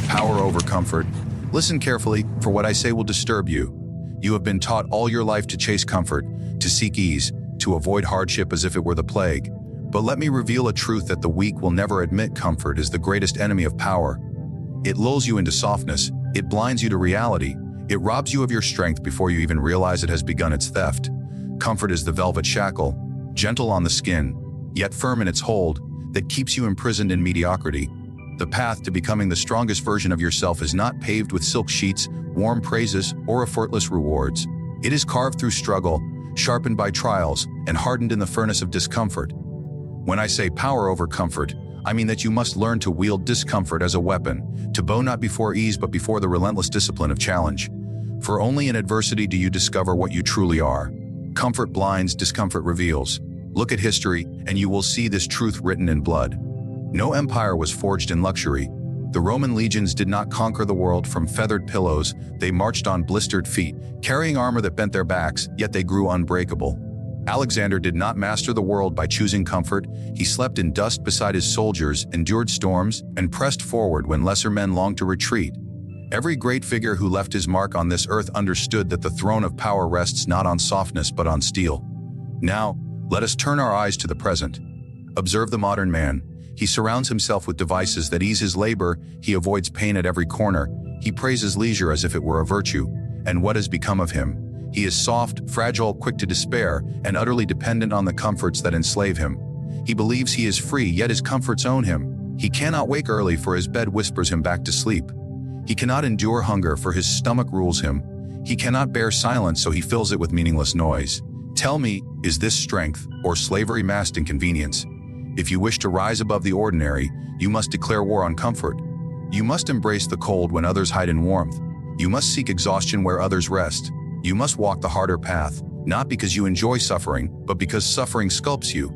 Power over comfort. Listen carefully, for what I say will disturb you. You have been taught all your life to chase comfort, to seek ease, to avoid hardship as if it were the plague. But let me reveal a truth that the weak will never admit: comfort is the greatest enemy of power. It lulls you into softness, it blinds you to reality, it robs you of your strength before you even realize it has begun its theft. Comfort is the velvet shackle, gentle on the skin, yet firm in its hold, that keeps you imprisoned in mediocrity. The path to becoming the strongest version of yourself is not paved with silk sheets, warm praises, or effortless rewards. It is carved through struggle, sharpened by trials, and hardened in the furnace of discomfort. When I say power over comfort, I mean that you must learn to wield discomfort as a weapon, to bow not before ease but before the relentless discipline of challenge. For only in adversity do you discover what you truly are. Comfort blinds, discomfort reveals. Look at history, and you will see this truth written in blood. No empire was forged in luxury. The Roman legions did not conquer the world from feathered pillows, they marched on blistered feet, carrying armor that bent their backs, yet they grew unbreakable. Alexander did not master the world by choosing comfort. He slept in dust beside his soldiers, endured storms, and pressed forward when lesser men longed to retreat. Every great figure who left his mark on this earth understood that the throne of power rests not on softness but on steel. Now, let us turn our eyes to the present. Observe the modern man. He surrounds himself with devices that ease his labor, he avoids pain at every corner, he praises leisure as if it were a virtue. And what has become of him? He is soft, fragile, quick to despair, and utterly dependent on the comforts that enslave him. He believes he is free, yet his comforts own him. He cannot wake early, for his bed whispers him back to sleep. He cannot endure hunger, for his stomach rules him. He cannot bear silence, so he fills it with meaningless noise. Tell me, is this strength, or slavery masked in convenience? If you wish to rise above the ordinary, you must declare war on comfort. You must embrace the cold when others hide in warmth. You must seek exhaustion where others rest. You must walk the harder path, not because you enjoy suffering, but because suffering sculpts you.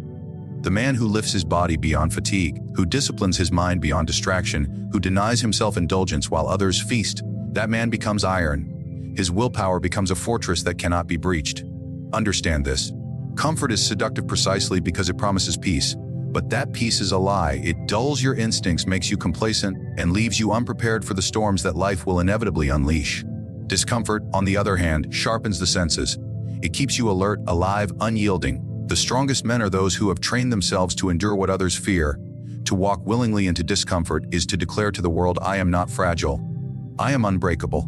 The man who lifts his body beyond fatigue, who disciplines his mind beyond distraction, who denies himself indulgence while others feast, that man becomes iron. His willpower becomes a fortress that cannot be breached. Understand this. Comfort is seductive precisely because it promises peace. But that peace is a lie. It dulls your instincts, makes you complacent, and leaves you unprepared for the storms that life will inevitably unleash. Discomfort, on the other hand, sharpens the senses. It keeps you alert, alive, unyielding. The strongest men are those who have trained themselves to endure what others fear. To walk willingly into discomfort is to declare to the world, I am not fragile. I am unbreakable.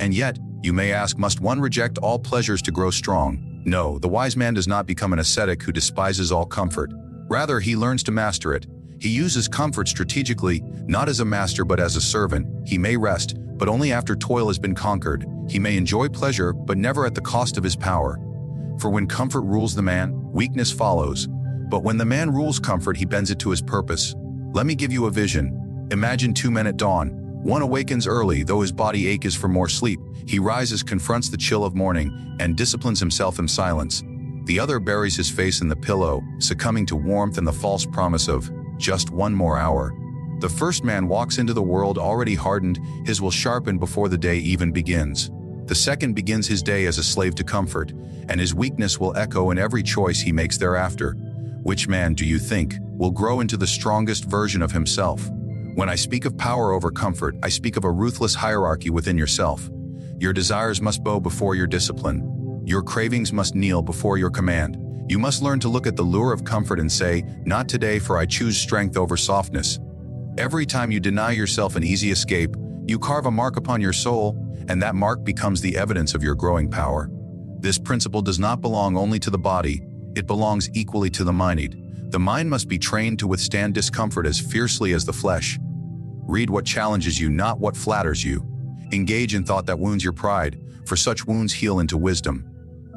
And yet, you may ask, must one reject all pleasures to grow strong? No, the wise man does not become an ascetic who despises all comfort. Rather, he learns to master it. He uses comfort strategically, not as a master but as a servant. He may rest, but only after toil has been conquered. He may enjoy pleasure, but never at the cost of his power. For when comfort rules the man, weakness follows. But when the man rules comfort, he bends it to his purpose. Let me give you a vision. Imagine two men at dawn. One awakens early, though his body aches for more sleep. He rises, confronts the chill of morning, and disciplines himself in silence. The other buries his face in the pillow, succumbing to warmth and the false promise of just one more hour. The first man walks into the world already hardened, his will sharpen before the day even begins. The second begins his day as a slave to comfort, and his weakness will echo in every choice he makes thereafter. Which man, do you think, will grow into the strongest version of himself? When I speak of power over comfort, I speak of a ruthless hierarchy within yourself. Your desires must bow before your discipline. Your cravings must kneel before your command. You must learn to look at the lure of comfort and say, not today, for I choose strength over softness. Every time you deny yourself an easy escape, you carve a mark upon your soul, and that mark becomes the evidence of your growing power. This principle does not belong only to the body, it belongs equally to the mind. The mind must be trained to withstand discomfort as fiercely as the flesh. Read what challenges you, not what flatters you. Engage in thought that wounds your pride, for such wounds heal into wisdom.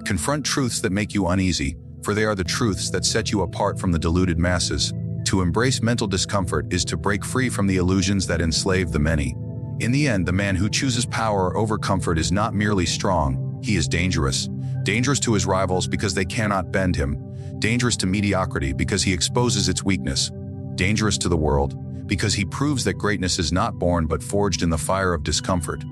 Confront truths that make you uneasy, for they are the truths that set you apart from the deluded masses. To embrace mental discomfort is to break free from the illusions that enslave the many. In the end, the man who chooses power over comfort is not merely strong, he is dangerous. Dangerous to his rivals because they cannot bend him. Dangerous to mediocrity because he exposes its weakness. Dangerous to the world because he proves that greatness is not born but forged in the fire of discomfort.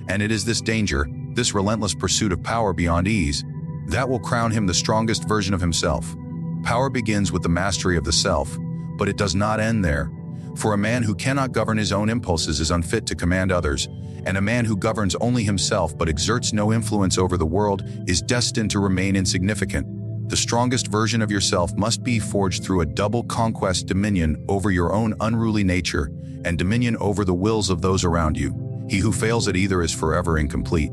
And it is this danger, this relentless pursuit of power beyond ease, that will crown him the strongest version of himself. Power begins with the mastery of the self, but it does not end there. For a man who cannot govern his own impulses is unfit to command others, and a man who governs only himself but exerts no influence over the world is destined to remain insignificant. The strongest version of yourself must be forged through a double conquest: dominion over your own unruly nature and dominion over the wills of those around you. He who fails at either is forever incomplete.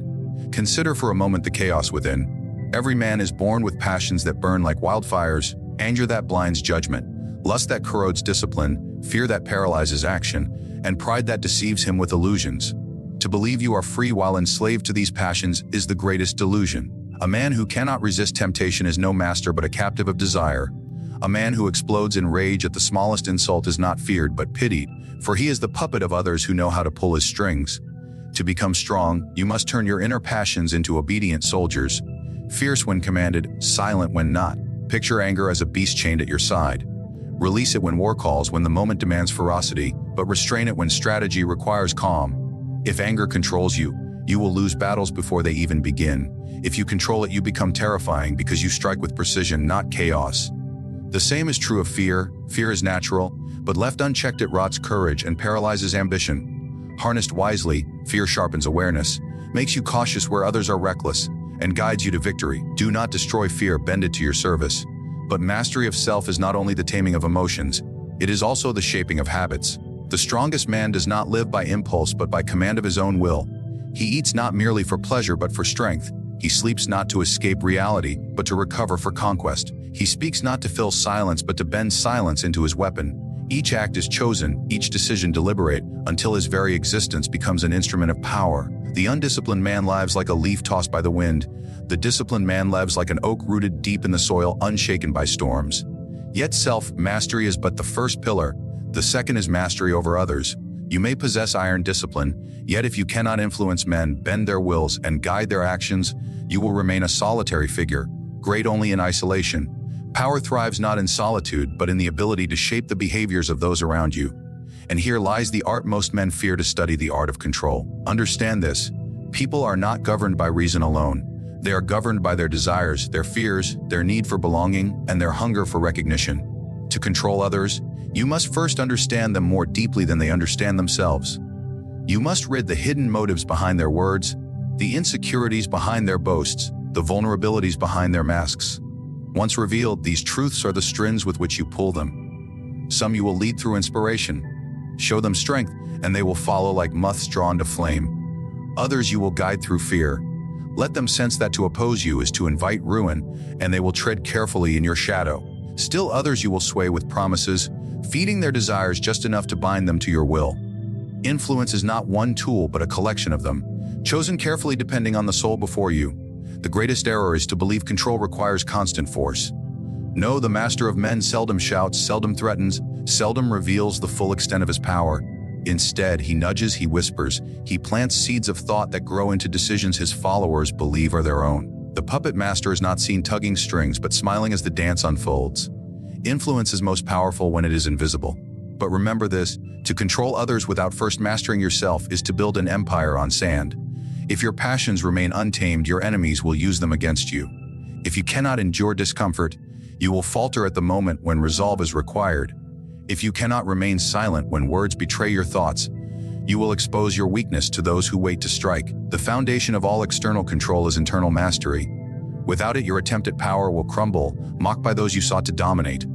Consider for a moment the chaos within. Every man is born with passions that burn like wildfires, anger that blinds judgment, lust that corrodes discipline, fear that paralyzes action, and pride that deceives him with illusions. To believe you are free while enslaved to these passions is the greatest delusion. A man who cannot resist temptation is no master but a captive of desire. A man who explodes in rage at the smallest insult is not feared but pitied, for he is the puppet of others who know how to pull his strings. To become strong, you must turn your inner passions into obedient soldiers, fierce when commanded, silent when not. Picture anger as a beast chained at your side. Release it when war calls, when the moment demands ferocity, but restrain it when strategy requires calm. If anger controls you, you will lose battles before they even begin. If you control it, you become terrifying because you strike with precision, not chaos. The same is true of fear. Fear is natural, but left unchecked it rots courage and paralyzes ambition. Harnessed wisely, fear sharpens awareness, makes you cautious where others are reckless, and guides you to victory. Do not destroy fear, bend it to your service. But mastery of self is not only the taming of emotions, it is also the shaping of habits. The strongest man does not live by impulse but by command of his own will. He eats not merely for pleasure but for strength. He sleeps not to escape reality, but to recover for conquest. He speaks not to fill silence, but to bend silence into his weapon. Each act is chosen, each decision deliberate, until his very existence becomes an instrument of power. The undisciplined man lives like a leaf tossed by the wind. The disciplined man lives like an oak rooted deep in the soil, unshaken by storms. Yet self-mastery is but the first pillar. The second is mastery over others. You may possess iron discipline, yet if you cannot influence men, bend their wills, and guide their actions, you will remain a solitary figure, great only in isolation. Power thrives not in solitude, but in the ability to shape the behaviors of those around you. And here lies the art most men fear to study: the art of control. Understand this: people are not governed by reason alone. They are governed by their desires, their fears, their need for belonging, and their hunger for recognition. To control others, you must first understand them more deeply than they understand themselves. You must rid the hidden motives behind their words, the insecurities behind their boasts, the vulnerabilities behind their masks. Once revealed, these truths are the strings with which you pull them. Some you will lead through inspiration. Show them strength, and they will follow like moths drawn to flame. Others you will guide through fear. Let them sense that to oppose you is to invite ruin, and they will tread carefully in your shadow. Still others you will sway with promises, feeding their desires just enough to bind them to your will. Influence is not one tool but a collection of them, chosen carefully depending on the soul before you. The greatest error is to believe control requires constant force. No, the master of men seldom shouts, seldom threatens, seldom reveals the full extent of his power. Instead, he nudges, he whispers, he plants seeds of thought that grow into decisions his followers believe are their own. The puppet master is not seen tugging strings but smiling as the dance unfolds. Influence is most powerful when it is invisible. But remember this: to control others without first mastering yourself is to build an empire on sand. If your passions remain untamed, your enemies will use them against you. If you cannot endure discomfort, you will falter at the moment when resolve is required. If you cannot remain silent when words betray your thoughts, you will expose your weakness to those who wait to strike. The foundation of all external control is internal mastery. Without it, your attempt at power will crumble, mocked by those you sought to dominate.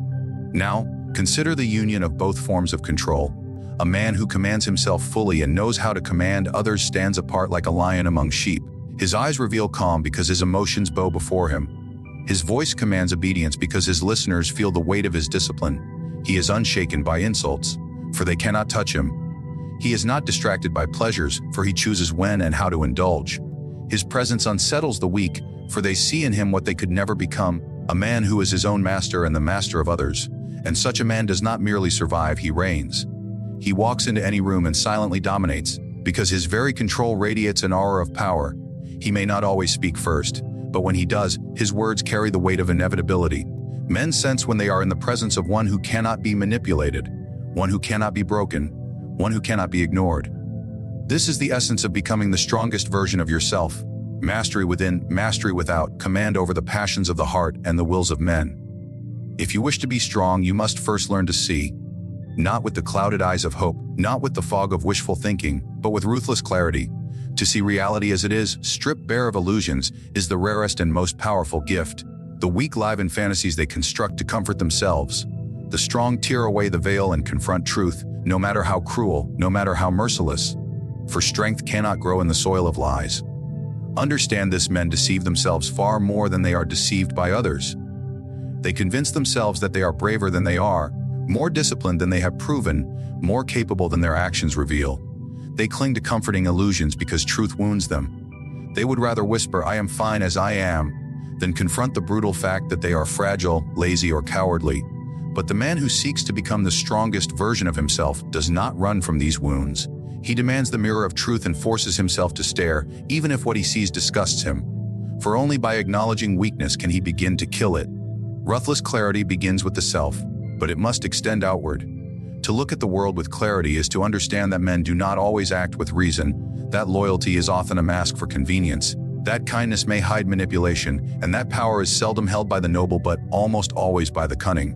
Now, consider the union of both forms of control. A man who commands himself fully and knows how to command others stands apart like a lion among sheep. His eyes reveal calm because his emotions bow before him. His voice commands obedience because his listeners feel the weight of his discipline. He is unshaken by insults, for they cannot touch him. He is not distracted by pleasures, for he chooses when and how to indulge. His presence unsettles the weak, for they see in him what they could never become: a man who is his own master and the master of others. And such a man does not merely survive, he reigns. He walks into any room and silently dominates, because his very control radiates an aura of power. He may not always speak first, but when he does, his words carry the weight of inevitability. Men sense when they are in the presence of one who cannot be manipulated, one who cannot be broken, one who cannot be ignored. This is the essence of becoming the strongest version of yourself. Mastery within, mastery without, command over the passions of the heart and the wills of men. If you wish to be strong, you must first learn to see. not with the clouded eyes of hope, not with the fog of wishful thinking, but with ruthless clarity. To see reality as it is, stripped bare of illusions, is the rarest and most powerful gift. The weak live in fantasies they construct to comfort themselves. The strong tear away the veil and confront truth, no matter how cruel, no matter how merciless. For strength cannot grow in the soil of lies. Understand this: men deceive themselves far more than they are deceived by others. They convince themselves that they are braver than they are, more disciplined than they have proven, more capable than their actions reveal. They cling to comforting illusions because truth wounds them. They would rather whisper, "I am fine as I am," than confront the brutal fact that they are fragile, lazy, or cowardly. But the man who seeks to become the strongest version of himself does not run from these wounds. He demands the mirror of truth and forces himself to stare, even if what he sees disgusts him. For only by acknowledging weakness can he begin to kill it. Ruthless clarity begins with the self, but it must extend outward. To look at the world with clarity is to understand that men do not always act with reason, that loyalty is often a mask for convenience, that kindness may hide manipulation, and that power is seldom held by the noble but almost always by the cunning.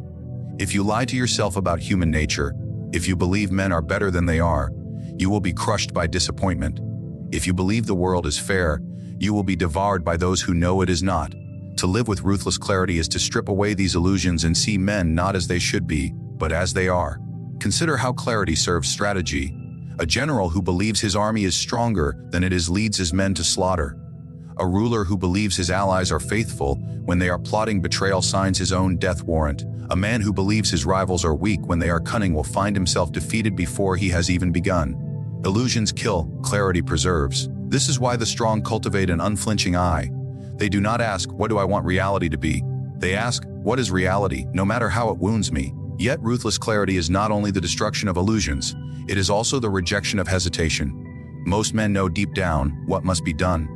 If you lie to yourself about human nature, if you believe men are better than they are, you will be crushed by disappointment. If you believe the world is fair, you will be devoured by those who know it is not. To live with ruthless clarity is to strip away these illusions and see men not as they should be, but as they are. Consider how clarity serves strategy. A general who believes his army is stronger than it is leads his men to slaughter. A ruler who believes his allies are faithful when they are plotting betrayal signs his own death warrant. A man who believes his rivals are weak when they are cunning will find himself defeated before he has even begun. Illusions kill, clarity preserves. This is why the strong cultivate an unflinching eye. They do not ask, "What do I want reality to be?" They ask, "What is reality, no matter how it wounds me?" Yet ruthless clarity is not only the destruction of illusions, it is also the rejection of hesitation. Most men know deep down what must be done.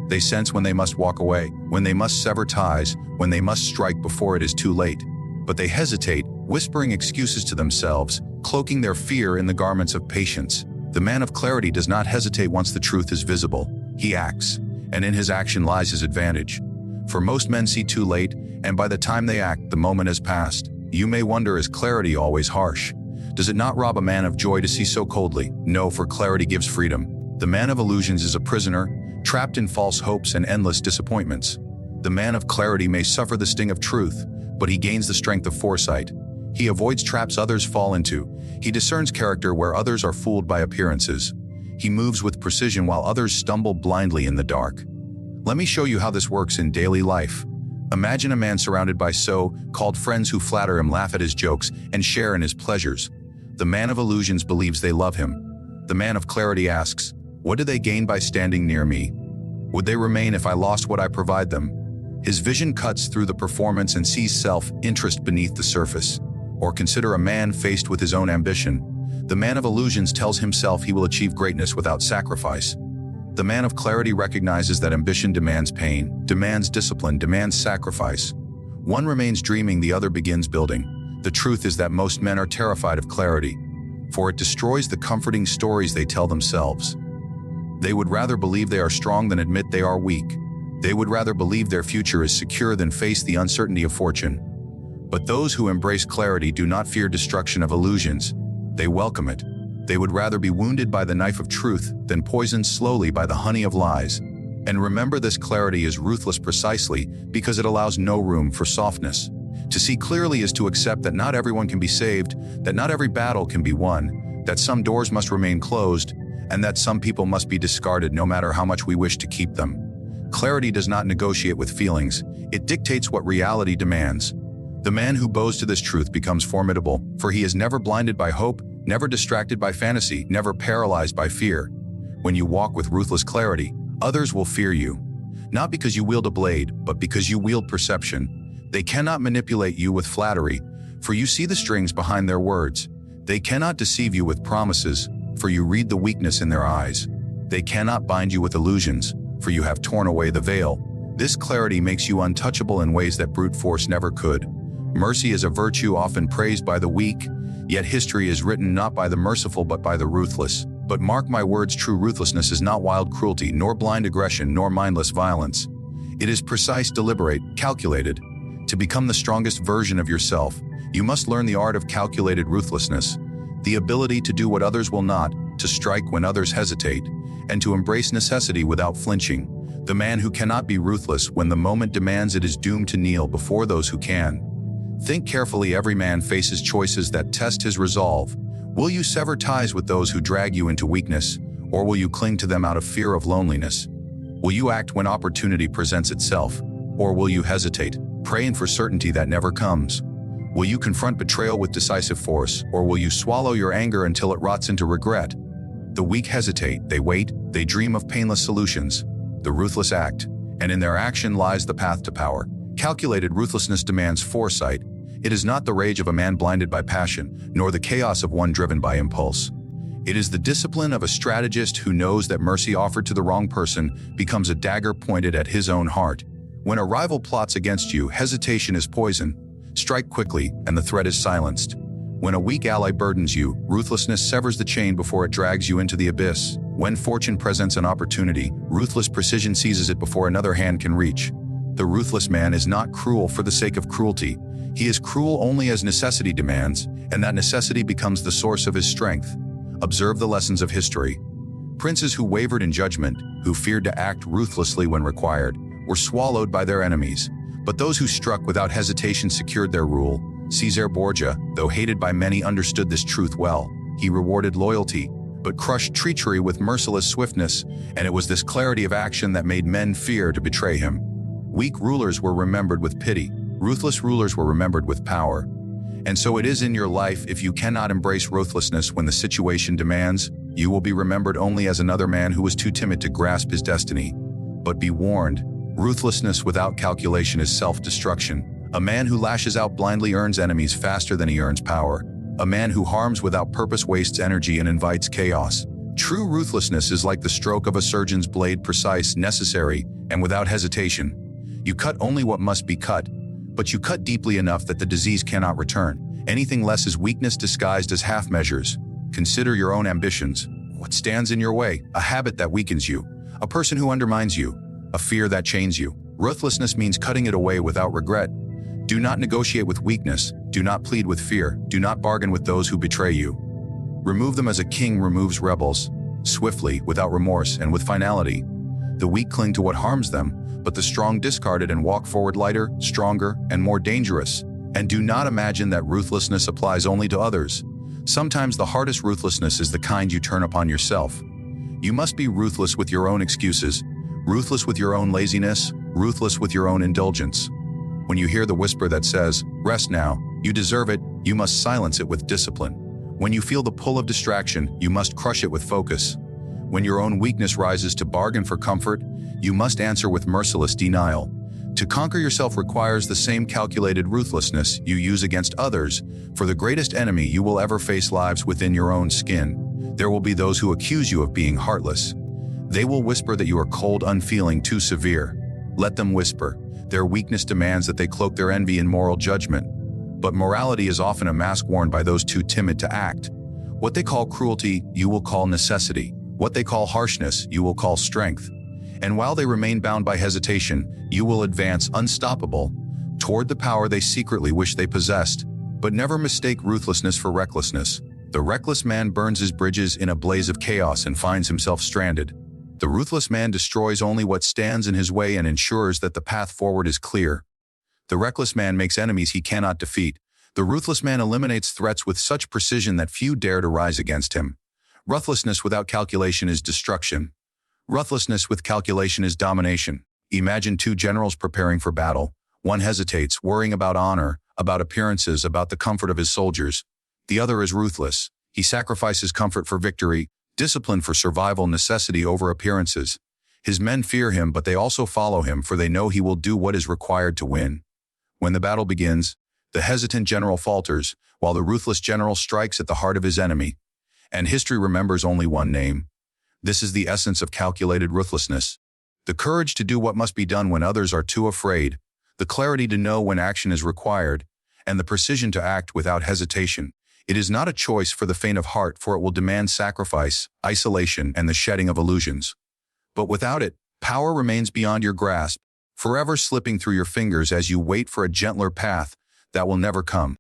They sense when they must walk away, when they must sever ties, when they must strike before it is too late. But they hesitate, whispering excuses to themselves, cloaking their fear in the garments of patience. The man of clarity does not hesitate once the truth is visible. He acts, and in his action lies his advantage. For most men see too late, and by the time they act, the moment has passed. You may wonder, is clarity always harsh? Does it not rob a man of joy to see so coldly? No, for clarity gives freedom. The man of illusions is a prisoner, trapped in false hopes and endless disappointments. The man of clarity may suffer the sting of truth, but he gains the strength of foresight. He avoids traps others fall into. He discerns character where others are fooled by appearances. He moves with precision while others stumble blindly in the dark. Let me show you how this works in daily life. Imagine a man surrounded by so-called friends who flatter him, laugh at his jokes, and share in his pleasures. The man of illusions believes they love him. The man of clarity asks, "What do they gain by standing near me? Would they remain if I lost what I provide them?" His vision cuts through the performance and sees self-interest beneath the surface. Or consider a man faced with his own ambition. The man of illusions tells himself he will achieve greatness without sacrifice. The man of clarity recognizes that ambition demands pain, demands discipline, demands sacrifice. One remains dreaming, the other begins building. The truth is that most men are terrified of clarity, for it destroys the comforting stories they tell themselves. They would rather believe they are strong than admit they are weak. They would rather believe their future is secure than face the uncertainty of fortune. But those who embrace clarity do not fear destruction of illusions. They welcome it. They would rather be wounded by the knife of truth than poisoned slowly by the honey of lies. And remember, this clarity is ruthless precisely because it allows no room for softness. To see clearly is to accept that not everyone can be saved, that not every battle can be won, that some doors must remain closed, and that some people must be discarded no matter how much we wish to keep them. Clarity does not negotiate with feelings. It dictates what reality demands. The man who bows to this truth becomes formidable, for he is never blinded by hope, never distracted by fantasy, never paralyzed by fear. When you walk with ruthless clarity, others will fear you. Not because you wield a blade, but because you wield perception. They cannot manipulate you with flattery, for you see the strings behind their words. They cannot deceive you with promises, for you read the weakness in their eyes. They cannot bind you with illusions, for you have torn away the veil. This clarity makes you untouchable in ways that brute force never could. Mercy is a virtue often praised by the weak, yet history is written not by the merciful but by the ruthless. But mark my words, true ruthlessness is not wild cruelty, nor blind aggression, nor mindless violence. It is precise, deliberate, calculated. To become the strongest version of yourself, you must learn the art of calculated ruthlessness. the ability to do what others will not, to strike when others hesitate, and to embrace necessity without flinching. The man who cannot be ruthless when the moment demands it is doomed to kneel before those who can. Think carefully. Every man faces choices that test his resolve. Will you sever ties with those who drag you into weakness, or will you cling to them out of fear of loneliness? Will you act when opportunity presents itself, or will you hesitate, praying for certainty that never comes? Will you confront betrayal with decisive force, or will you swallow your anger until it rots into regret? The weak hesitate, they wait, they dream of painless solutions. The ruthless act, and in their action lies the path to power. Calculated ruthlessness demands foresight. It is not the rage of a man blinded by passion, nor the chaos of one driven by impulse. It is the discipline of a strategist who knows that mercy offered to the wrong person becomes a dagger pointed at his own heart. When a rival plots against you, hesitation is poison. Strike quickly, and the threat is silenced. When a weak ally burdens you, ruthlessness severs the chain before it drags you into the abyss. When fortune presents an opportunity, ruthless precision seizes it before another hand can reach. The ruthless man is not cruel for the sake of cruelty. He is cruel only as necessity demands, and that necessity becomes the source of his strength. Observe the lessons of history. Princes who wavered in judgment, who feared to act ruthlessly when required, were swallowed by their enemies. But those who struck without hesitation secured their rule. Caesar Borgia, though hated by many, understood this truth well. He rewarded loyalty, but crushed treachery with merciless swiftness, and it was this clarity of action that made men fear to betray him. Weak rulers were remembered with pity. Ruthless rulers were remembered with power. And so it is in your life. If you cannot embrace ruthlessness when the situation demands, you will be remembered only as another man who was too timid to grasp his destiny. But be warned, ruthlessness without calculation is self-destruction. A man who lashes out blindly earns enemies faster than he earns power. A man who harms without purpose wastes energy and invites chaos. True ruthlessness is like the stroke of a surgeon's blade, precise, necessary, and without hesitation. You cut only what must be cut, but you cut deeply enough that the disease cannot return. Anything less is weakness disguised as half measures. Consider your own ambitions. What stands in your way? A habit that weakens you, a person who undermines you, a fear that chains you. Ruthlessness means cutting it away without regret. Do not negotiate with weakness. Do not plead with fear. Do not bargain with those who betray you. Remove them as a king removes rebels, swiftly, without remorse, and with finality. The weak cling to what harms them, but the strong discard it and walk forward lighter, stronger, and more dangerous. And do not imagine that ruthlessness applies only to others. Sometimes the hardest ruthlessness is the kind you turn upon yourself. You must be ruthless with your own excuses, ruthless with your own laziness, ruthless with your own indulgence. When you hear the whisper that says, "Rest now, you deserve it," you must silence it with discipline. When you feel the pull of distraction, you must crush it with focus. When your own weakness rises to bargain for comfort, you must answer with merciless denial. To conquer yourself requires the same calculated ruthlessness you use against others. For the greatest enemy you will ever face lives within your own skin. There will be those who accuse you of being heartless. They will whisper that you are cold, unfeeling, too severe. Let them whisper. Their weakness demands that they cloak their envy in moral judgment. But morality is often a mask worn by those too timid to act. What they call cruelty, you will call necessity. What they call harshness, you will call strength. And while they remain bound by hesitation, you will advance unstoppable toward the power they secretly wish they possessed. But never mistake ruthlessness for recklessness. The reckless man burns his bridges in a blaze of chaos and finds himself stranded. The ruthless man destroys only what stands in his way and ensures that the path forward is clear. The reckless man makes enemies he cannot defeat. The ruthless man eliminates threats with such precision that few dare to rise against him. Ruthlessness without calculation is destruction. Ruthlessness with calculation is domination. Imagine two generals preparing for battle. One hesitates, worrying about honor, about appearances, about the comfort of his soldiers. The other is ruthless. He sacrifices comfort for victory, discipline for survival, necessity over appearances. His men fear him, but they also follow him, for they know he will do what is required to win. When the battle begins, the hesitant general falters, while the ruthless general strikes at the heart of his enemy. And history remembers only one name. This is the essence of calculated ruthlessness. The courage to do what must be done when others are too afraid, the clarity to know when action is required, and the precision to act without hesitation. It is not a choice for the faint of heart, for it will demand sacrifice, isolation, and the shedding of illusions. But without it, power remains beyond your grasp, forever slipping through your fingers as you wait for a gentler path that will never come.